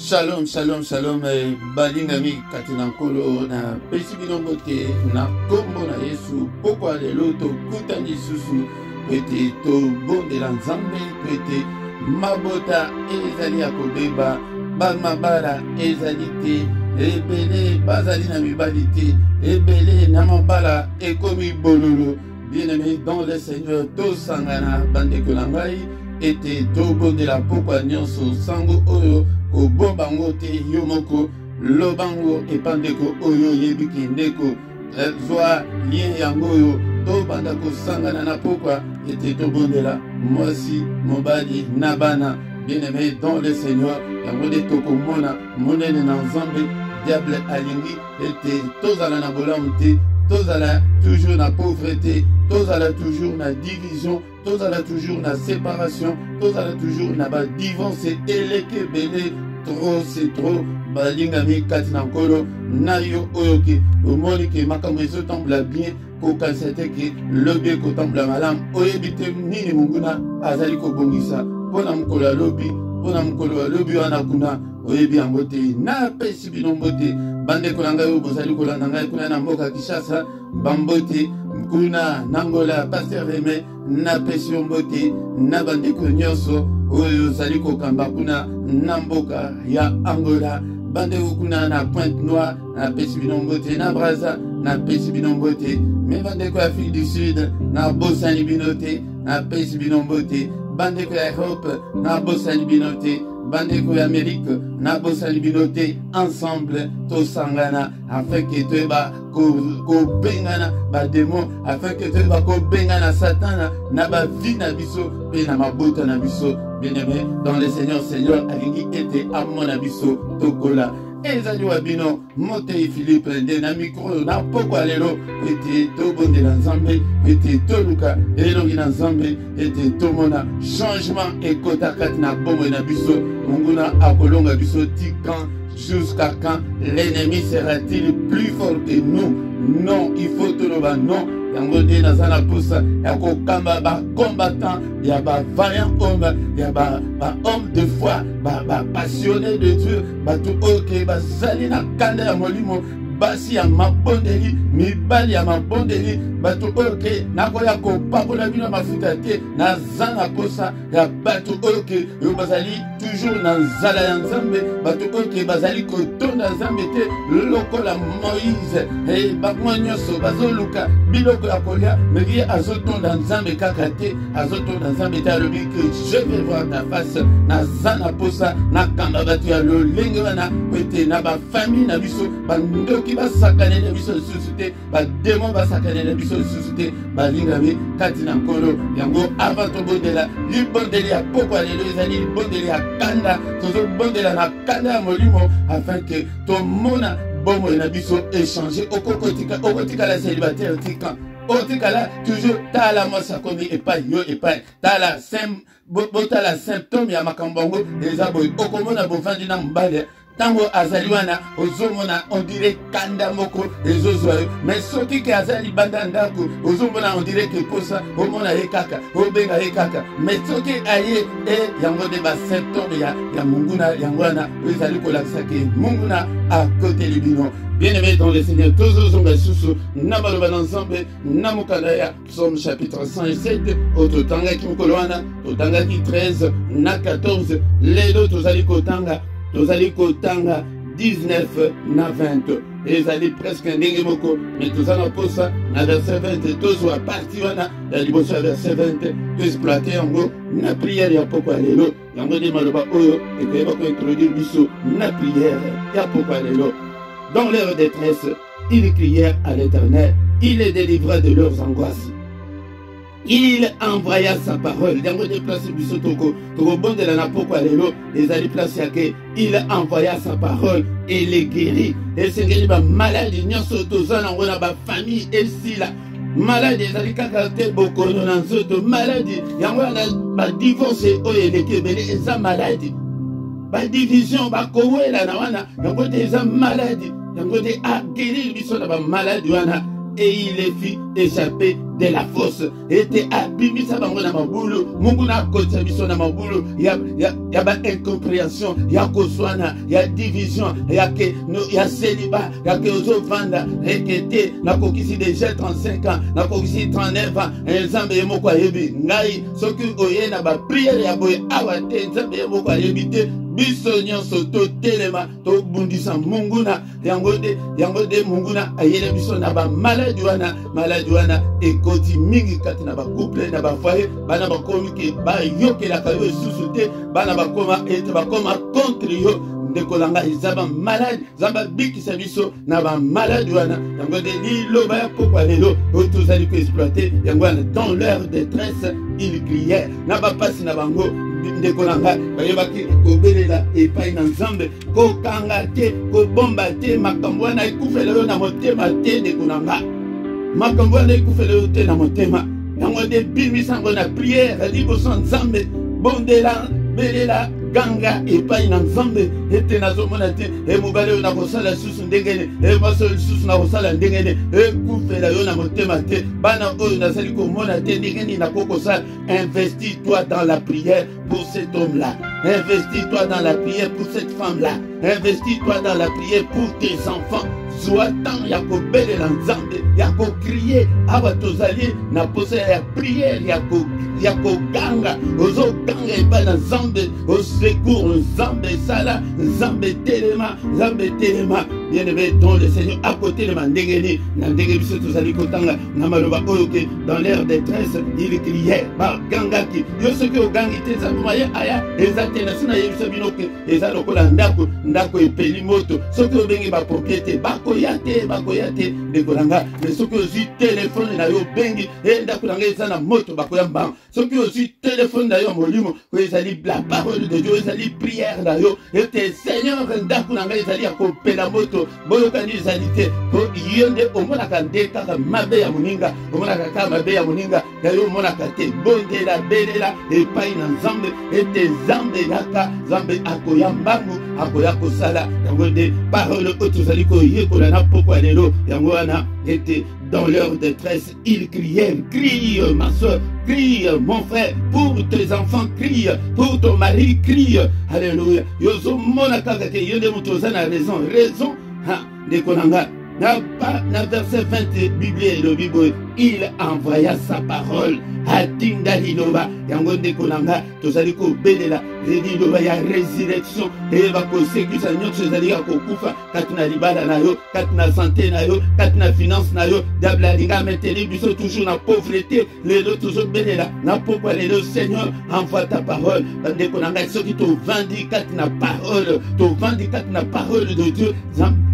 Shalom, shalom, shalom, balingami katinankolo na pesi binombote na kombo na Yesu poko alelo to kutani susu pete to bonde la nzambe pete mabota ezali ya kobeba bamabala ezali te ebele bazali na mibali te ebele na mabala ekomi bololo. Bien-aimé dans le Seigneur to sangana bandeko na ngai ete to bonde la poko nyonso sango oyo ko bombango te yomoko lobango epandeko oyo yebiki ndeko zwa lien yango yo to banda ko sangana na pokwa ete to bondela mwasi mobali na bana. Bien-aimé dans le Seigneur yango de toko mona monene na nzambe diable alingi ete tozala na bolamu te, tozala toujours na pauvreté, tozala toujours na division, tozala toujours na séparation, tozala toujours na ba divorce eleke bele trop c'est trop balingami katina nkolo na yo oyoke omoni ke makambo ezotambula bien kokasete ke lobi ekotambula malamu oyebi te nini monguna azali kobongisa mpona mokolo ya lobi, mpona mokolo ya lobi wana kuna oyebi yango te. Napesi bino mbote bandeko na ngai oyo bozali kolanda ngai kuna na mboka Kinshasa bambote kuna nangola Pasteur Reme napesi yo mbote na bandeko nyonso oyo ozali kokamba kuna na mboka ya Angola bandeko kuna na Pointe Noire napesi bino mbote na Brazza napesi bino mbote me bandeko ya Afrique du Sud na bosani bino te napesi bino mbote bandeko ya Europe na bosani bino te bandeko ya Amérique na bosani bino te ensemble tosangana afin que toyeba kobengana bademo afin que toyeba kobengana satana na bavi na biso pe na mabota na biso. Bien-aimé dans le Seigneur, Seigneur alingi ete amona biso tokola ezali wa bino Motei Philippe nde na micro na pokwa lelo ete tobondela nzambe ete toluka elongi na nzambe ete tomona changement ekota kati na bomoi na biso monguna akolonga biso ti quand jusqu'à quand l'ennemi sera-t-il plus fort que nous? Non, il faut toloba non yango nde naza na posa ya kokamba bacombattant ya bavaillant homme ya bahomme de foi bapassionné de Dieu bato oyo ke bazali na kanda ya molimo basi ya mabondeli mibali ya mabondeli bato oyo ke nakoya kopakola bino mafuta te naza na posa ya bato oyo ke oyo bazali toujours na nzala ya nzambe bato oyo ke bazali kotonda nzambe te lokola Moïse bango nyonso bazoluka biloko ya kolia meki azotonda nzambe kaka te azotonda nzambe te alobi ke je vais voir ta face naza na posa nakamba bato ya lolenge wana ete na bafamille na biso bandoki basakane na biso lisusu te bademo basakane na biso lisusu te balingami kati na nkolo yango avant tobondela libondeli ya pokwa lelo ezali libondeli ya kanda tozobondela na kanda ya molimo afin ke tomona bomoi na biso échanger okotikala célibataire tika otikala toujours tala mwasa komi epai yo epai tala botala symptôme ya makambo yango eza boye okomona bovandi na mobali tango azali wana ozomona on dirait kanda moko ezozwa yo mais soki ke azali banda ndako ozomona on dirait ke posa omona ye kaka obenga ye kaka mais soki aye yango de basymptôme ya monguna yango wana ezali kolakisa ke monguna akoteli bino. Bien-aimé dans le Seigneur, tozozonga susu na baloba na nzambe na mokanda ya Psaume chapitre 107 ototangaki mokolo wana totangaki 13 na 14 lelo tozali kotanga 19 na 20 ezali presque ndenge moko mais tozana posa na verset 20 tozwa parti wana ya liboso ya verset 20 toexploite yango na prière ya pokwa lelo yango nde maloba oyo ekoyeba kointroduire biso na prière ya pokwa lelo. Dans leur détresse, ils crièrent à l'Éternel, il les délivra de leurs angoisses. Il envoya sa parole. Dans le déplacement du Sotoko, Togobondela na pokwa lelo, les alliés placés que il envoya sa parole et les guérit. Et c'est guéri ba maladie, nyonso tozana ngona ba famille et si la maladie ezali kaka te bokono na nzoto maladie yango na ba divorce oyo elekebele eza maladie ba division ba kowela na wana yango te eza maladie yango te aguérir biso na ba maladie wana et il les fit échapper de la fosse. Était abimisa bango na mabulu. Mungu na kocha biso na mabulu. Ya ba incompréhension, ya koswana, ya division, ya célibat, ya ke ozo vanda, rekete, na kokisi déjà 35 ans, na kokisi 39 ans, nzambe yemoko ayebi. Ngai, soki oye na ba prière ya boye awate, nzambe yemoko ayebi te. Biso nyonso to telema to bundisa munguna yango de munguna ayele biso na ba maladi wana ekoti mingi kati na ba couple na ba foyer bana ba komi ke ba yokela ka yo susu te bana ba koma contre yo ndekolanga izaba malade zamba bikisa biso na ba maladi wana yango de liloba ya pokwa lelo otozali ko exploiter yango wana dans leur détresse ils criaient na ba pasi na bango ndekolanga bayebaki kobelela epai na nzambe kokanga te kobomba te makambo wana ekufela yo na motema te ndekolanga makambo wana ekufela yo te na motema yango de bimisango na prière liboso nzambe bondela belela ganga epai na nzambe ete nazomona te mobali oyo nakosala lisusu ndengene maso lisusu nakosala ndengene ekufela yo na motema te bana oyo nazali komona te ndengeni nakokosala. Investis-toi dans la prière pour cet homme-là, investis-toi dans la prière pour cette femme-là, investis-toi dans la prière pour tes enfants. Soit tant ya kobelela nzambe ya kokriye awa tozali na posa ya prière ya koganga ozoganga epai na nzambe osecours nzambe sala nzambe telema bien-aimé dans le Seigneur à côté de mandengeni na ndenge biso tozali kotanga na maloba oyo ke dans leur détresse il criait bagangaki yo soki ogangi te nzambe maye aya eza te na sina yebisa bino ke eza lokola ndako epeli moto soki obengi bapropriété bakoya te ndekolanga mais soki ozwi telefone na yo bengi ndako na ngai eza na moto bakoya mbango soki ozwi telefone na yo molimo oyo ezali la parole de Dieu ezali prière na yo ete Seigneur ndako na ngai ezali ya kopela moto boyokani ezali te po yo nde omonaka nde kaka mabe ya moninga omonaka kaka mabe ya moninga ya yo omonaka te bondela belela epai na nzambe ete nzambe yaka nzambe akoya mbangu akoya kosala yango nde parole oyo tozali koyekola na pokwa lelo yango wana ete dans leur détresse ils criaient. Crie ma soeur, crie mon frère, pour tes enfants crie, pour ton mari crie. Alléluia. Yozo mona kaka ke yende mutoza na raison de konanga. Na verset 20 Bible le Bible il envoya sa parole à Tinda Liloba yango de konanga tozali ko belela liloba ya résurrection et va ko sécurité nyonso ezali ya kokufa katina libala na yo katina santé na yo katina finance na yo diable linga meteli biso toujours na pauvreté lelo toujours belela na pourquoi lelo Seigneur envoie ta parole de konanga soki to vandi katina parole de Dieu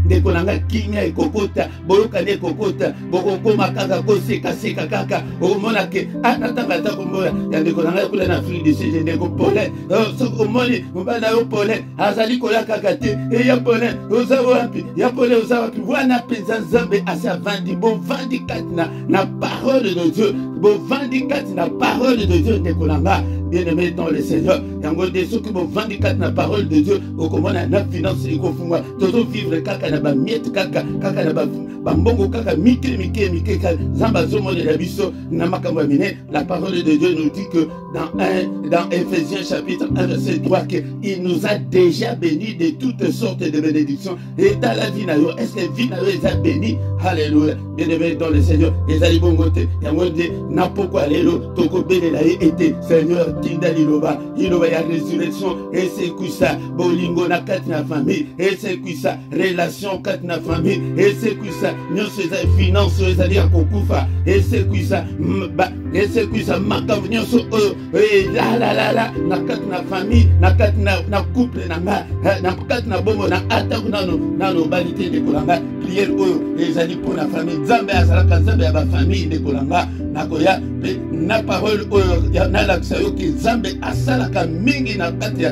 ndeko nanga kinya ekokota boyokani ekokota bokokoma kaka koseka kaka okomona ke anatanga ta komboya ya ndeko nanga kula na Afrique du Sud ndeko Paulin soki omoni mobali na yo Paulin azali koya kaka te ya Paulin oza wapi ya Paulin oza wapi wana mpenza nzambe asi avandi bovandi kati na parole de Dieu bovandi kati na parole de Dieu ndeko nanga bien-aimé dans le Seigneur yango de soki bovandi kati na parole de Dieu okomona na finance ekofungwa tozo vivre kaka na ba miette kaka na ba mbongo kaka mike zamba zomonela biso na makambo ya mine. La parole de Dieu nous dit que dans Ephésiens chapitre 1 verset 3 que il nous a déjà bénis de toutes sortes de bénédictions et dans la vie na yo est-ce que vie na yo est béni. Alléluia. Bien-aimé dans le Seigneur ezali bongo te yango de na pokwa lelo toko belela ete Seigneur tinda liloba ya résurrection et c'est que ça bolingo na kati na famille et c'est que ça relation kati na famille et c'est que ça nyonso ezali finance ezali ya kokufa et c'est que ça makambo nyonso oyo la na kati na famille na kati na couple na kati na bongo na ataku nano balite de kolanga prière oyo ezali pour la famille nzambe azalaka nzambe ya ba famille de kolanga nakoya na parole oyo na lakisa yo ki nzambe asalaka mingi na kati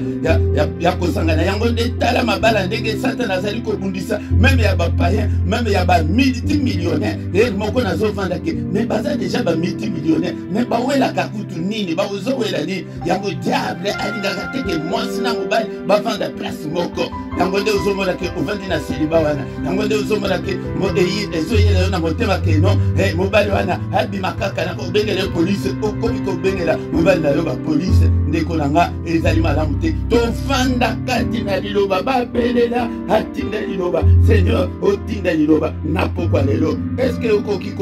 ya kozangana yango nde tala mabala ndenge satana azali kobundisa meme ya bapayen meme ya multimillionnaire e moko nazovandaki me baza deja multimillionnaire me bawelaka kutu nini bazowela nini yango diable alingaka teke mwasi na mobali bavanda place moko yango nde ozomona ke ovandi na seliba wana yango nde ozomona ozomona ke ezoyela yo na motema ke non mobali wana abimakaka na kobengela polise okomi kobengela mobali na yo bapolise ndeko na nga ezali malamu te tofanda kati na liloba babelela atinda liloba Seigneur otinda liloba na pokwa lelo eske okoki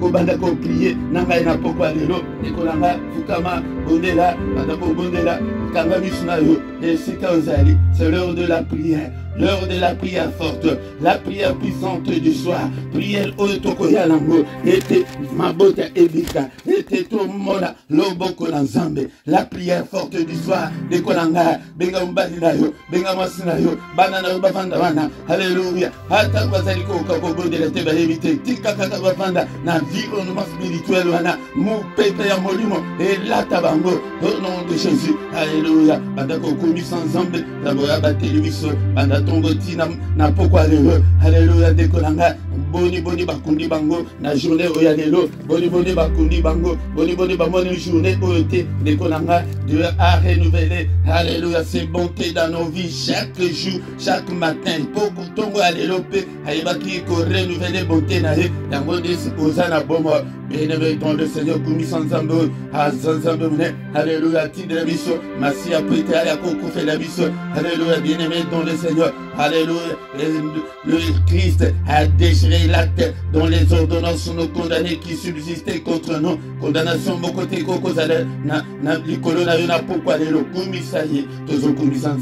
kobanda koprie na ngai na pokwa lelo ndeko na nga fukama bondela banda kobondela kanga misu na yo esika ozali c'est l'heure de la prière. L'heure de la prière forte, la prière puissante du soir, prière otokoya lango, ete mabota ebika, ete tomona loboko na nzambe, la prière forte du soir, de kolanga, benga mbali na yo, benga masi na yo, bana na yo bafanda wana, alléluia, hata bazali ko kabobo de la teba éviter, tika kaka bafanda na environnement spirituel wana, mu pepe ya molimo, et la tabango, au nom de Jésus, alléluia, banda ko komi sans nzambe, la boya bateli biso, banda tongoti na pokwa lelo haleluya dekolanga boni bakundi bango na journée oya lelo boni bakundi bango boni bamoni journée oyote dekolanga Dieu a renouvelé haleluya ses bontés dans nos vies chaque jour chaque matin poko tongo alelo pe ayebaki ko renouveler bonté na ye yango desi ozana bomo bien-aimé dans le Seigneur kumi sanzambo azanzambo mune haleluya tindela biso masi apete ala kokufe la biso haleluya bien-aimé dans le Seigneur. Alléluia. Le Christ a déchiré l'acte dont les ordonnances nous condamnées qui subsistaient contre nous. Condamnation bokote koko zale na likolo na yo na pokwa lelo kumisaye tozo kumisa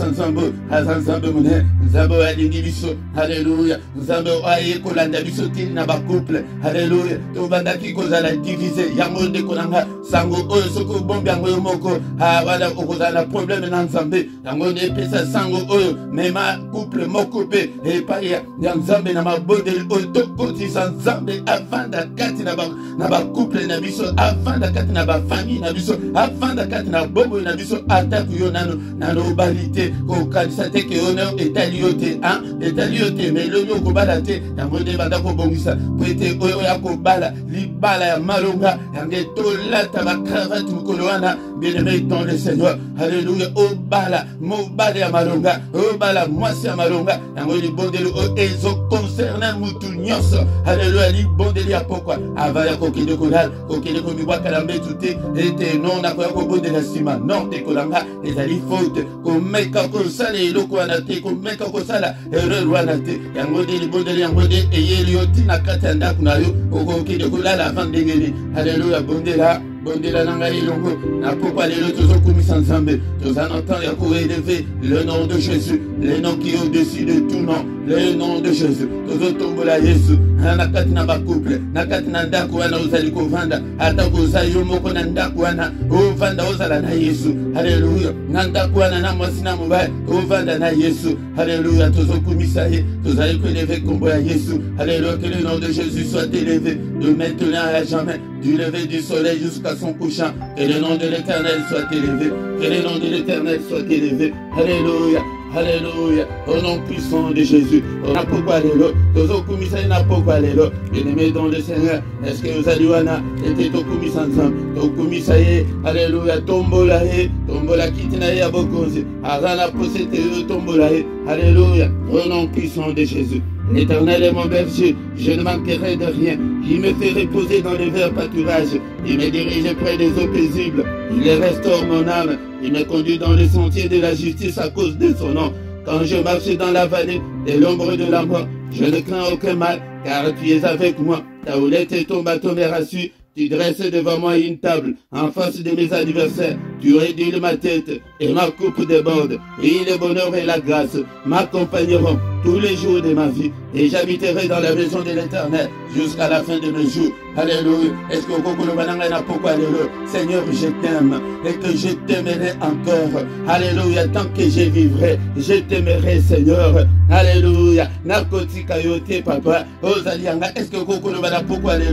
nzambo azanzambo mune nzambo alingi biso. Alléluia. Nzambo aye kolanda biso tili na ba couple. Alléluia. To bandaki kozala divisé yango ndeko nanga sango oyo soko bombi yango yo moko wala okozala problème na nzambe yango ne pesa sango oyo mema couple mokope epai ya nzambe na mabodeli oyo tokotisa nzambe avanda kati na ba couple na biso avanda kati na ba famille na biso avanda kati na bobo na biso atako yo nano balite kokalisa te ke ono etali yo te mais lelo kobala te yango nde banda kobongisa po ete oyo ya kobala libala ya malonga yange tolata bakravate mokolo wana bien-aimé dans le Seigneur alléluia obala mobala ya malonga obala mwasi ya malonga yango libondeli oyo ezoconcerne mutu nyonso alléluia libondeli ya pokwa ava ya kokende kolala kokende komibwakala mbetu te ete non nakoya kobondela nsima non tekolanga ezali faute komeka kosala eloko wana te komeka kosala erreur wana te yango nde libondeli yango nde eyeli yo ntina kati ya ndako na yo okokende kolala avant ndengeni alléluia bondela nanga ilongo na pokwa lelo tozokumisa nzambe toza na temps ya koélever le nom de Jésus le nom qui est au-dessus de tout nom le nom de Jésus tozotombola Yesu na kati na bakouple na kati na ndako wana ozali kovanda ata kozali yo moko na ndako wana ovanda ozala na Yesu haleluya na ndako wana na mwasi na mobali ovanda na Yesu haleluya tozokumisa ye tozali koélever kombo ya Yesu haleluya que le nom de Jésus soit élevé de maintenant à jamais du lever du soleil jusqu'à son couchant, que le nom de l'Éternel soit élevé, que le nom de l'Éternel soit élevé. Alléluia. Alléluia, au nom puissant de Jésus. On a pourquoi lelo, tozo kumisa na pourquoi lelo. Bien-aimé dans le Seigneur, est-ce que vous allez wana était to kumisa ensemble, to kumisa ye, alléluia, tombola kitina ye abokozi, azana posete tombola ye, alléluia, au nom puissant de Jésus. L'Éternel est mon berger, je ne manquerai de rien. Il me fait reposer dans les verts pâturages. Il me dirige près des eaux paisibles. Il restaure mon âme. Il me conduit dans les sentiers de la justice à cause de son nom. Quand je marche dans la vallée de l'ombre de la mort, je ne crains aucun mal, car tu es avec moi. Ta houlette et ton bâton me rassurent. Tu dresses devant moi une table en face de mes adversaires. Tu réduis ma tête et ma coupe déborde. Et le bonheur et la grâce m'accompagneront tous les jours de ma vie. Et j'habiterai dans la maison de l'Éternel jusqu'à la fin de mes jours. Alléluia. Est-ce que Seigneur, je t'aime et que je t'aimerai encore. Alléluia. Tant que je vivrai, je t'aimerai, Seigneur. Alléluia. Nakotika yote papa. Ozalianga. Est-ce que pourquoi les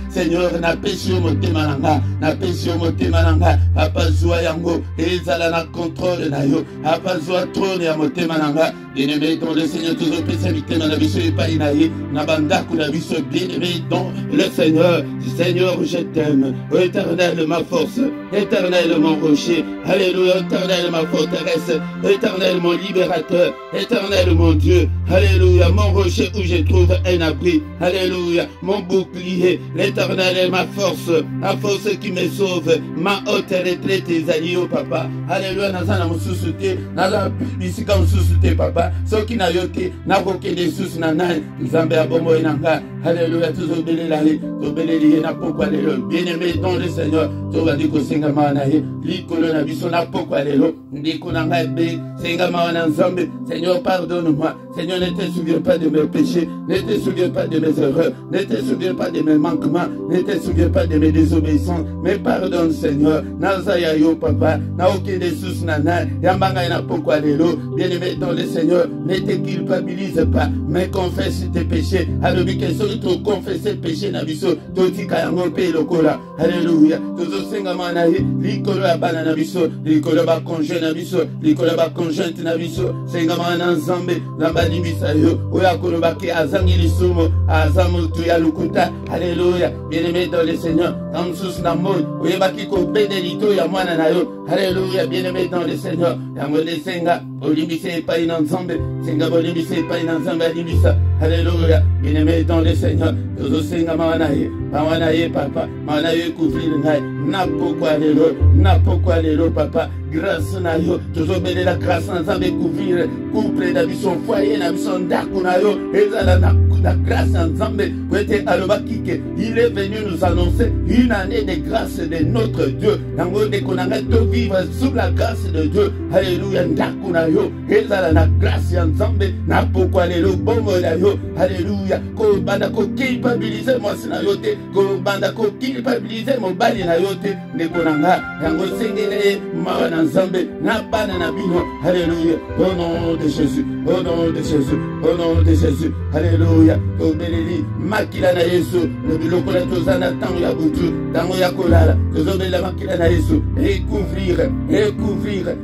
Seigneur, na péché au motemananga, na péché au motemananga, papa zoa yango, ezala na contrôle na yo, papa zoa trône ya motemananga, bien-aimé dans le Seigneur. Seigneur, tous nos spécialités dans la vie, soyez pas inaïe, Nabanda, la vie, soit bien-aimé dans le Seigneur. Seigneur, je t'aime. Ô Éternel, ma force. Éternel, mon rocher. Alléluia. Éternel, ma forteresse. Éternel, mon libérateur. Éternel, mon Dieu. Alléluia. Mon rocher où je trouve un abri. Alléluia. Mon bouclier. L'Éternel est ma force. La force qui me sauve. Ma haute retraite, tes alliés, oh papa. Alléluia. Nazana, mon sous-souté. Nazana, ici, comme sous-souté, papa. Ceux qui n'a yoté, n'a aucun des sous-nanan. Zambé, abomo, enanga. Alléluia. Tous au belé, la obélélié, n'a pourquoi les lots. Bien-aimé dans le Seigneur. Tu vas dire que c'est un manaï. L'icône n'a vision, n'a pourquoi les lots. Ndikunanga be, Seigneur, Seigneur, pardonne-moi. Seigneur, ne te souviens pas de mes péchés, ne te souviens pas de mes erreurs, ne te souviens pas de mes manquements, ne te souviens pas de mes désobéissances, mais pardonne, Seigneur. Nazaya yo, papa, na aucun des sous nana, yambanga na pourquoi les lots. Bien-aimé dans le Seigneur, ne te culpabilise pas, mais confesse tes péchés. Alors, tu confesser péché na biso, tu kayango pe lokola. Alléluia. Tozo senga manaï, l'icône à bana na biso, l'icône ba congé na biso, l'icône ba conjointe na biso, senga mana nzambe, nambani bisayo, oya kolobaki azangi lisumo, azamu tu ya lukuta. Alléluia. Bien-aimé dans le Seigneur, dans sous na moy, oyebaki ko bedelito ya mwana na yo. Alléluia. Bien-aimé dans le Seigneur, yango le senga, olimbise pa ina nzambe, senga olimbise pa ina nzambe alimbisa. Alléluia. Bien-aimé dans le Seigneur, tozo senga manaï, manaï papa, manaï couvrir ngai, na pourquoi les lots, papa. Grâce na yo, toujours béni la grâce ensemble couvrir, couple d'habitude, foyer d'habitude, d'akunayo, et la grâce ensemble, il est venu nous annoncer une année de grâce de notre Dieu. Nango de konanga to vivre sous la grâce de Dieu. Alléluia, d'akunayo, et la grâce ensemble, na pourquoi les lots, bon yo, alléluia, ko banda ko culpabiliser moi sinayote, ko banda ko culpabiliser mon bali na yote, ne konanga, yango sengele, ma Nzambe, na bana na bino. Alléluia. Au nom de Jésus. Au nom de Jésus. Au nom de Jésus. Alléluia. Obeleli makila na Yesu. Le biloko la tozana tango ya butu, tango ya kolala. Tozobeli la makila na Yesu. Recouvrir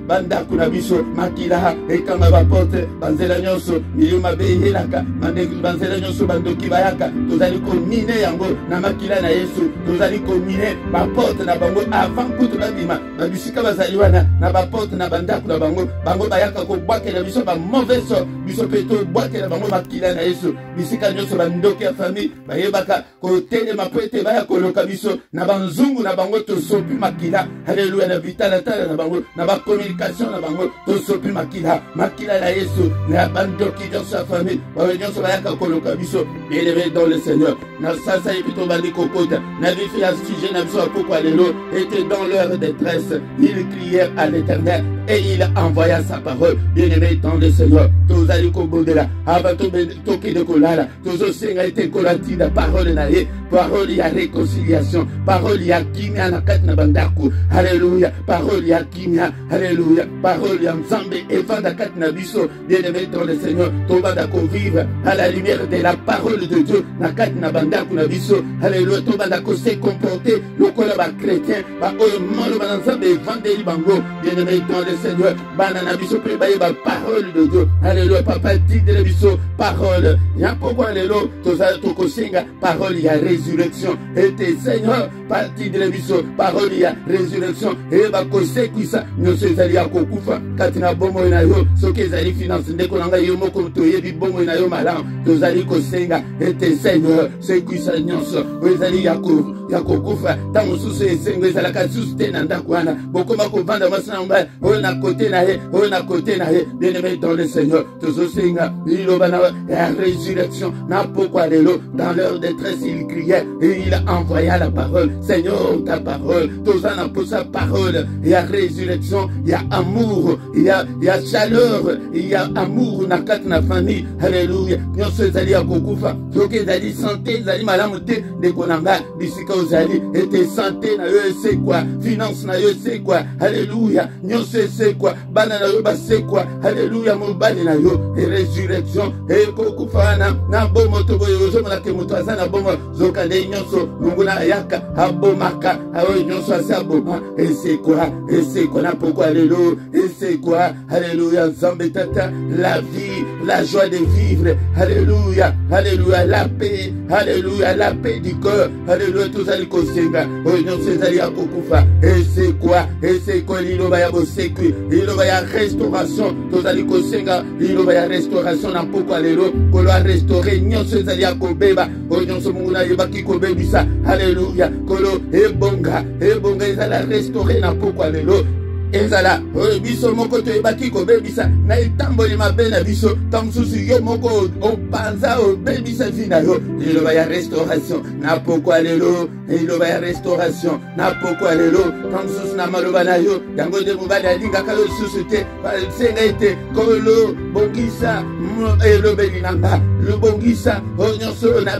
banda kuna biso makila ekanga ba porte banzela nyonso miluma behelaka mandeki banzela nyonso bandoki bayaka. Tozali ko mine yango na makila na Yesu. Tozali ko mine ba porte na bango avant kutu babima. Babisika bazali wana na ba porte na bandako na bango bayaka ko bwakela biso ba mauvais sort biso peto bwakela bango makila na Yesu. Bisika nyonso bandoki ya famille bayebaka ko telema po ete baya koloka biso na banzungu na bango tosopi makila. Alléluia. Na vitalatala na bango na ba communication na bango tosopi makila na Yesu. Na bandoki nyonso ya famille nyonso bayaka koloka biso. Bien-aimé dans le Seigneur, na sasa epito bandi kokota na vifi ya sujet na biso pourquoi les lots étaient dans leur détresse. Ils crièrent à l'Éternel et il envoya sa parole. Bien-aimé dans le Seigneur, tous allez kobodela avant toki de kolala, tous aussi a été colatida parole na ye, parole ya réconciliation, parole ya kimia na kat na bandaku. Alléluia. Parole ya kimia. Alléluia. Parole ya nzambe evanda kat na biso. Bien-aimé dans le Seigneur, tobanda ko vivre à la lumière de la parole de Dieu na kat na bandaku na biso. Alléluia. Tobanda ko se comporter lokola ba chrétien ba oyo molo ba nzambe evandeli bango. Bien-aimé dans le Seigneur, banana biso pe ba parole de Dieu. Alléluia. Papa dit de biso parole. Ya pourquoi les lots tozala tokosenga parole ya résurrection. Et tes Seigneur parti de biso parole ya résurrection. Et ba kosekwisa nyonso ezali ya kokufa katina bomo na yo soki ezali finance ndeko nanga yo moko toyebi bomo na yo malamu tozali kosenga. Et tes Seigneur sekwisa nyonso ezali ya kokufa tango susu esengo ezalaka susu te na ndako wana bokoma kovanda masina mbaya oyo na kote na ye oyo na kote na ye. Bien-aimé dans le Seigneur, tozosenga liloba na la résurrection na pourquoi les lots dans leur détresse ils criaient et il envoya la parole. Seigneur, ta parole tozana pour sa parole. Il y a résurrection, il y a amour, il y a chaleur, il y a amour na kat na famille. Alléluia. Nyonso ezali ya kokufa soki ezali santé ezali malamu te ndeko nanga bisika ozali ete santé na yo c'est quoi, finance na yo c'est quoi. Alléluia. Nyonso c'est quoi, bana na yo ba c'est quoi. Alléluia. Mobali na yo et résurrection et kokufana na bomo to boyo zo na ke moto azana bomo zoka de nyonso nguna yaka abomaka ayo nyonso asaboma. Et c'est quoi na pourquoi les lots. Et c'est quoi. Alléluia. Nzambe tata la vie la joie de vivre. Alléluia, alléluia, la paix, alléluia, la paix du cœur. Alléluia, tout ça, kosenga. Oh non, c'est ça, kokufa. Et c'est quoi? Et c'est quoi? Il va y avoir sécu. Il va y avoir restauration. Tout ça, kosenga. Il va y avoir restauration. N'a pas quoi les lots. Qu'on doit restaurer. Non, c'est ça, kobeba. Oh non, c'est mon gars, il va qui kobebisa. Alléluia. Kolo, et bonga, il va la restaurer. N'a pas quoi les lots. Ezala, biso moko to ebaki ko bebisa na itamboli mabe na biso tamsusu yo moko opanza o bebisa vina yo il va y a restauration na pourquoi lelo il va y a restauration na pourquoi lelo tamsusu na maloba na yo yango de mobali linga ka yo susute ba senga ite kolo bongisa elo belinanga le bongisa onyoso na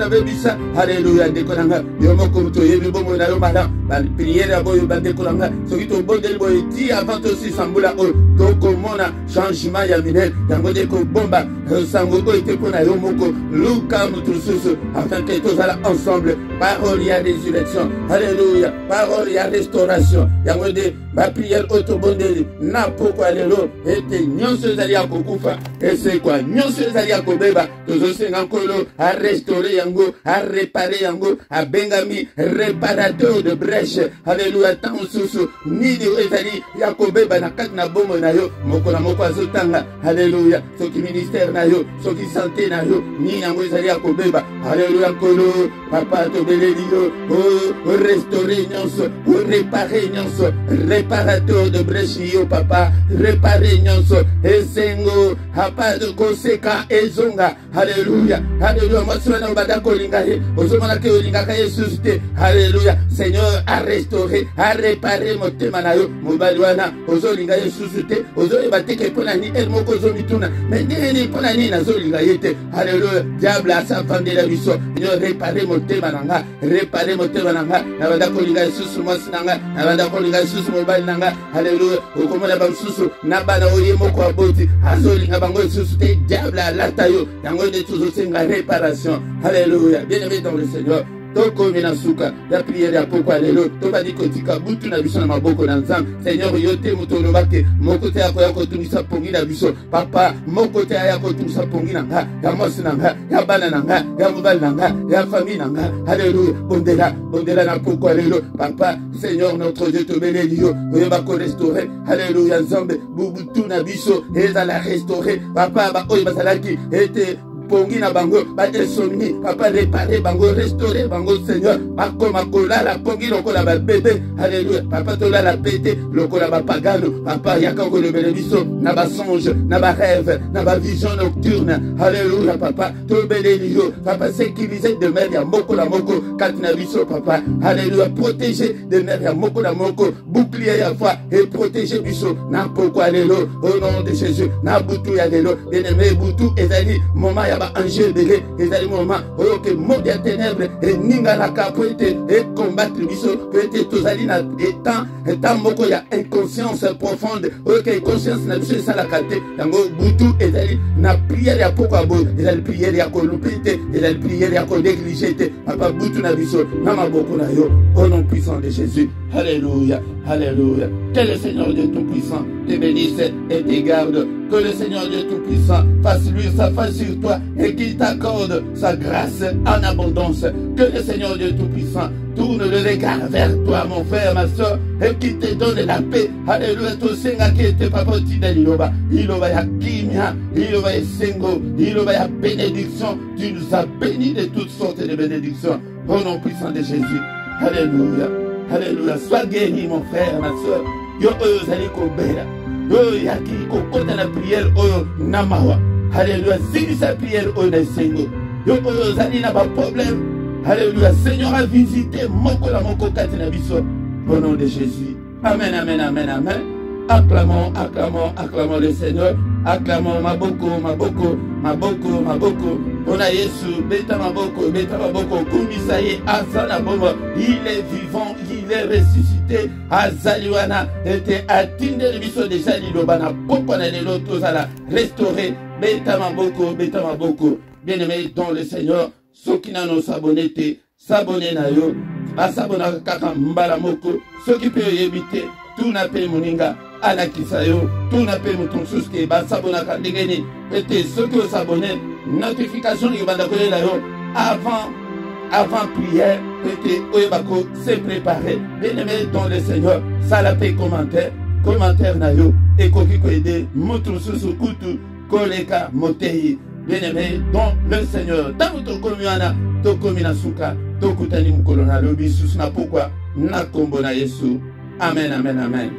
bebisa haleluya dekonanga yo moko to yebi bongo na yo madam ba prière boyo ba dekonanga to bondel boy ti avant aussi sambula o to komona changement ya minel yango de ko bomba sango ko ite ko na yo moko luka mutususu afin que tous alla ensemble parole ya résurrection alléluia parole ya restauration yango de ba prière auto bondel na pourquoi lelo ete nyonso zali akokufa et c'est quoi nyonso zali akobeba tozo senga kolo a restaurer yango a réparer yango a bengami réparateur de brèche alléluia tant susu nini ezali ya kobeba na kati na bomo na yo moko na moko azotanga haleluya soki ministère na yo soki santé na yo nini yango ezali ya kobeba haleluya kolo papa tobeleli yo o restaurer nyonso o réparer nyonso réparateur de brèche yo papa réparer nyonso esengo hapa de koseka ezonga haleluya haleluya masura na bada kolinga ye ozomona ke olinga ka Yesus te haleluya Seigneur a restauré a réparé motema na yo mobali wana ozolinga Yesu te ozoyeba te ke pona ni el moko ozomituna mais ndeni pona ni nazolinga ye te haleluya diable asafandela biso yo réparer motema nanga réparer motema nanga na banda kolinga Yesu mwasi nanga na banda kolinga Yesu mobali nanga haleluya okomona bamsusu na bana oye moko aboti azolinga bango Yesu te diable alata yo yango de tuzosenga réparation haleluya bien-aimé dans le Seigneur toko mina suka ya prière ya pourquoi lelo to ba dikotika butu na biso na maboko na nzambe Seigneur yote mutolo bake moko te yako tunisa pongi na biso papa moko te yako tunisa pongi na nga ya mosi na nga ya bana na nga ya mobali na nga ya famille na nga haleluya bondela na pourquoi lelo papa Seigneur notre Dieu to beleli yo oyeba ko restaurer haleluya nzambe butu na biso ezala restaurer papa ba oyo basalaki ete pongi na bango ba esomni papa réparer bango restaurer bango Seigneur bakoma kolala pongi lokola ba bébé alléluia papa tolala pété lokola ba pagano papa yaka ko lebele biso na ba songe na ba rêve na ba vision nocturne alléluia papa tobeleli yo papa sécuriser de mer ya moko la moko katina biso papa alléluia protéger de mer ya moko la moko bouclier ya foi et protéger biso na pourquoi lelo au nom de Jésus na butu ya lelo bien-aimé butu ezali moment ba ange belé ezali moment oyo ke monde ya ténèbres et ninga la capote et combattre biso peut-être tozali na étant moko ya inconscience profonde oyo ke conscience na biso sala kate yango butu ezali na prière ya pourquoi bo ezali prière ya kolupite ezali prière ya ko négliger te papa butu na biso na maboko na yo au nom puissant de Jésus alléluia alléluia que le Seigneur Dieu tout-puissant te bénisse et te garde que le Seigneur Dieu tout-puissant fasse lui sa face sur toi et qu'il t'accorde sa grâce en abondance. Que le Seigneur Dieu tout-puissant tourne le regard vers toi, mon frère, ma soeur, et qu'il te donne la paix. Alléluia, to senga qui était papa tida liloba. Iloba ya kimia, iloba ya sengo, iloba ya bénédiction. Tu nous as bénis de toutes sortes de bénédictions. Au nom puissant de Jésus. Alléluia. Alléluia. Sois guéri, mon frère, ma soeur. Yo oyo zali kobela. Yo yaki kokota na prière oyo namawa. Alléluia. Si sa prière oyo na sengo. Yo oyo zali na ba problème. Alléluia. Seigneur a visité moko la moko kati na biso. Au nom de Jésus. Amen, amen, amen, amen. Acclamons, acclamons, acclamons le Seigneur. Acclamons maboko, maboko, maboko, maboko. On a Yesu, beta maboko, kumisaye, azana bomo. Il est vivant, il est ressuscité. Azaliwana était atteint de biso déjà l'ilobana. Pourquoi on a l'autre à restaurer? Beta maboko. Bien-aimé dans le Seigneur, ceux qui n'ont s'abonné, s'abonner na yo. Asabona kaka mbala moko. Ceux qui peuvent éviter, tout n'a pas moninga. alakisa yo tuna pe moto mosusu ke basabonaka ndenge nini ete soki osabone notification ekobanda kolela yo avant prière ete oyebako se préparer bien-aimé dans le Seigneur sala pe commentaire na yo ekoki koede moto mosusu kutu koleka motei bien-aimé dans le Seigneur tango tokomi wana tokomi na suka tokutani mokolo na lobi susu na pokwa na kombo na Yesu amen amen amen.